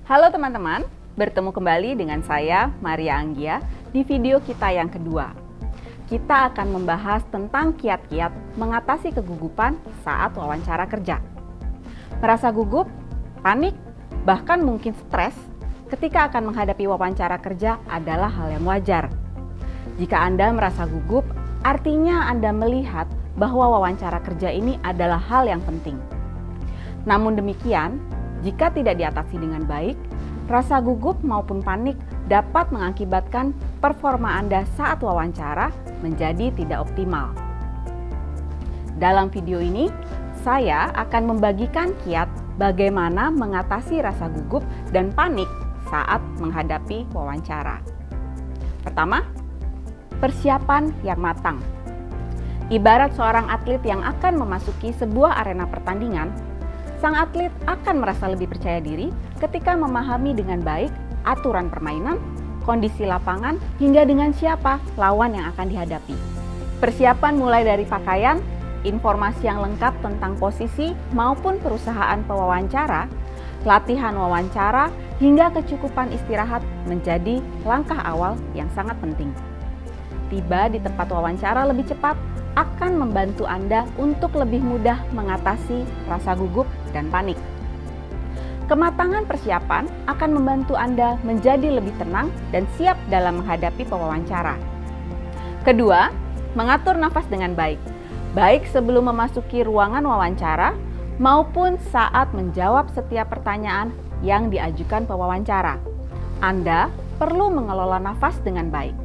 Halo teman-teman, bertemu kembali dengan saya Maria Anggia di video kita yang kedua. Kita akan membahas tentang kiat-kiat mengatasi kegugupan saat wawancara kerja. Merasa gugup, panik, bahkan mungkin stres ketika akan menghadapi wawancara kerja adalah hal yang wajar. Jika Anda merasa gugup, artinya Anda melihat bahwa wawancara kerja ini adalah hal yang penting. Namun demikian, jika tidak diatasi dengan baik, rasa gugup maupun panik dapat mengakibatkan performa Anda saat wawancara menjadi tidak optimal. Dalam video ini, saya akan membagikan kiat bagaimana mengatasi rasa gugup dan panik saat menghadapi wawancara. Pertama, persiapan yang matang. Ibarat seorang atlet yang akan memasuki sebuah arena pertandingan, sang atlet akan merasa lebih percaya diri ketika memahami dengan baik aturan permainan, kondisi lapangan, hingga dengan siapa lawan yang akan dihadapi. Persiapan mulai dari pakaian, informasi yang lengkap tentang posisi maupun perusahaan pewawancara, latihan wawancara, hingga kecukupan istirahat menjadi langkah awal yang sangat penting. Tiba di tempat wawancara lebih cepat akan membantu Anda untuk lebih mudah mengatasi rasa gugup dan panik. Kematangan persiapan akan membantu Anda menjadi lebih tenang dan siap dalam menghadapi pewawancara. Kedua, mengatur nafas dengan baik, baik sebelum memasuki ruangan wawancara maupun saat menjawab setiap pertanyaan yang diajukan pewawancara. Anda perlu mengelola nafas dengan baik.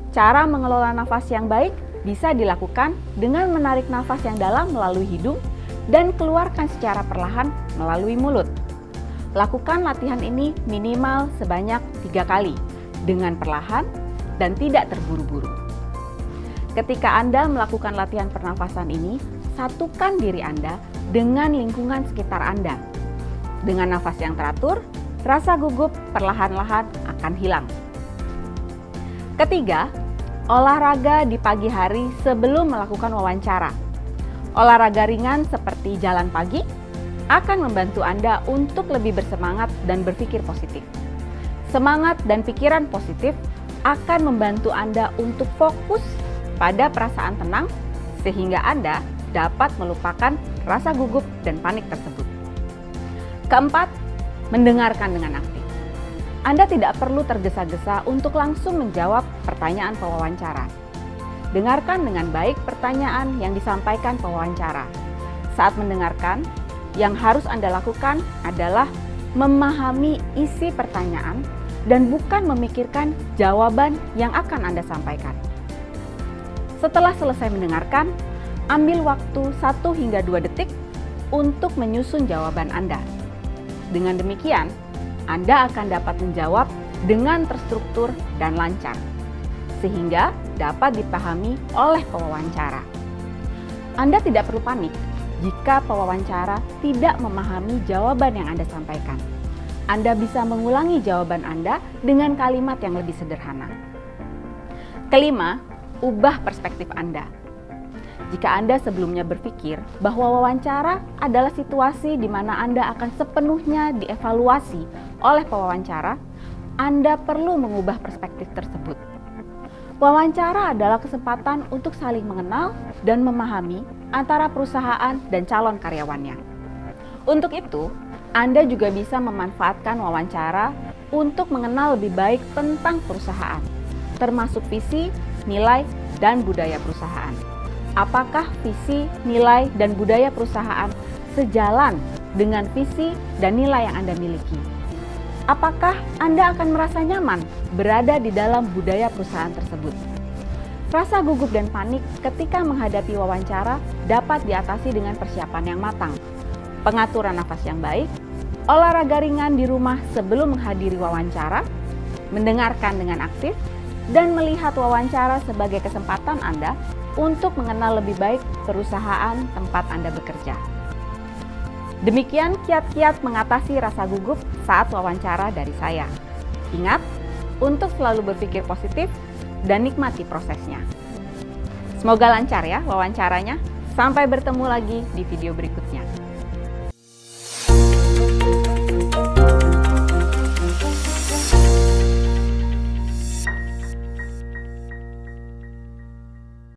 Cara mengelola nafas yang baik bisa dilakukan dengan menarik nafas yang dalam melalui hidung dan keluarkan secara perlahan melalui mulut. Lakukan latihan ini minimal sebanyak 3 kali dengan perlahan dan tidak terburu-buru. Ketika Anda melakukan latihan pernafasan ini, satukan diri Anda dengan lingkungan sekitar Anda. Dengan nafas yang teratur, rasa gugup perlahan-lahan akan hilang. Ketiga, olahraga di pagi hari sebelum melakukan wawancara. Olahraga ringan seperti jalan pagi akan membantu Anda untuk lebih bersemangat dan berpikir positif. Semangat dan pikiran positif akan membantu Anda untuk fokus pada perasaan tenang sehingga Anda dapat melupakan rasa gugup dan panik tersebut. Keempat, mendengarkan dengan aktif. Anda tidak perlu tergesa-gesa untuk langsung menjawab pertanyaan pewawancara. Dengarkan dengan baik pertanyaan yang disampaikan pewawancara. Saat mendengarkan, yang harus Anda lakukan adalah memahami isi pertanyaan dan bukan memikirkan jawaban yang akan Anda sampaikan. Setelah selesai mendengarkan, ambil waktu 1 hingga 2 detik untuk menyusun jawaban Anda. Dengan demikian, Anda akan dapat menjawab dengan terstruktur dan lancar, sehingga dapat dipahami oleh pewawancara. Anda tidak perlu panik jika pewawancara tidak memahami jawaban yang Anda sampaikan. Anda bisa mengulangi jawaban Anda dengan kalimat yang lebih sederhana. Kelima, ubah perspektif Anda. Jika Anda sebelumnya berpikir bahwa wawancara adalah situasi di mana Anda akan sepenuhnya dievaluasi oleh pewawancara, Anda perlu mengubah perspektif tersebut. Wawancara adalah kesempatan untuk saling mengenal dan memahami antara perusahaan dan calon karyawannya. Untuk itu, Anda juga bisa memanfaatkan wawancara untuk mengenal lebih baik tentang perusahaan, termasuk visi, nilai, dan budaya perusahaan. Apakah visi, nilai, dan budaya perusahaan sejalan dengan visi dan nilai yang Anda miliki? Apakah Anda akan merasa nyaman berada di dalam budaya perusahaan tersebut? Rasa gugup dan panik ketika menghadapi wawancara dapat diatasi dengan persiapan yang matang, pengaturan nafas yang baik, olahraga ringan di rumah sebelum menghadiri wawancara, mendengarkan dengan aktif, dan melihat wawancara sebagai kesempatan Anda untuk mengenal lebih baik perusahaan tempat Anda bekerja. Demikian kiat-kiat mengatasi rasa gugup saat wawancara dari saya. Ingat, untuk selalu berpikir positif dan nikmati prosesnya. Semoga lancar ya wawancaranya. Sampai bertemu lagi di video berikutnya.